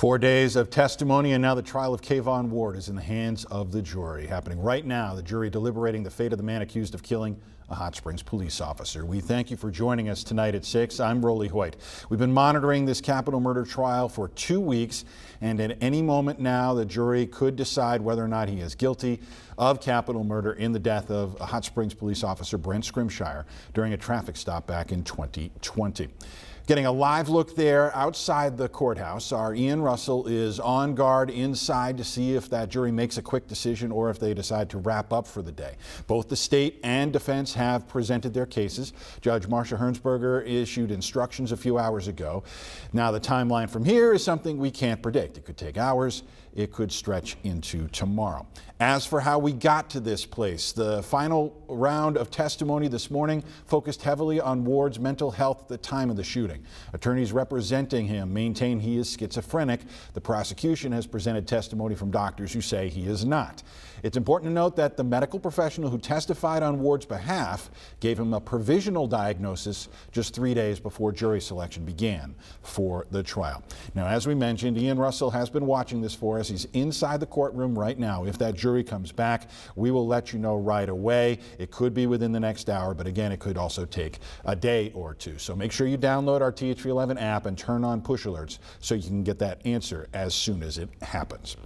4 days of testimony, and now the trial of Kayvon Ward is in the hands of the jury. Happening right now, the jury deliberating the fate of the man accused of killing a Hot Springs police officer. We thank you for joining us tonight at 6. I'm Rolly Hoyt. We've been monitoring this capital murder trial for 2 weeks, and at any moment now, the jury could decide whether or not he is guilty of capital murder in the death of a Hot Springs police officer, Brent Scrimshire, during a traffic stop back in 2020. Getting a live look there outside the courthouse, our Ian Russell is on guard inside to see if that jury makes a quick decision or if they decide to wrap up for the day. Both the state and defense have presented their cases. Judge Marcia Hernsberger issued instructions a few hours ago. Now the timeline from here is something we can't predict. It could take hours. It could stretch into tomorrow. As for how we got to this place, the final round of testimony this morning focused heavily on Ward's mental health at the time of the shooting. Attorneys representing him maintain he is schizophrenic. The prosecution has presented testimony from doctors who say he is not. It's important to note that the medical professional who testified on Ward's behalf gave him a provisional diagnosis just 3 days before jury selection began for the trial. Now, as we mentioned, Ian Russell has been watching this for us. He's inside the courtroom right now. If that jury comes back, we will let you know right away. It could be within the next hour, but again, it could also take a day or two. So make sure you download our TH311 app and turn on push alerts so you can get that answer as soon as it happens.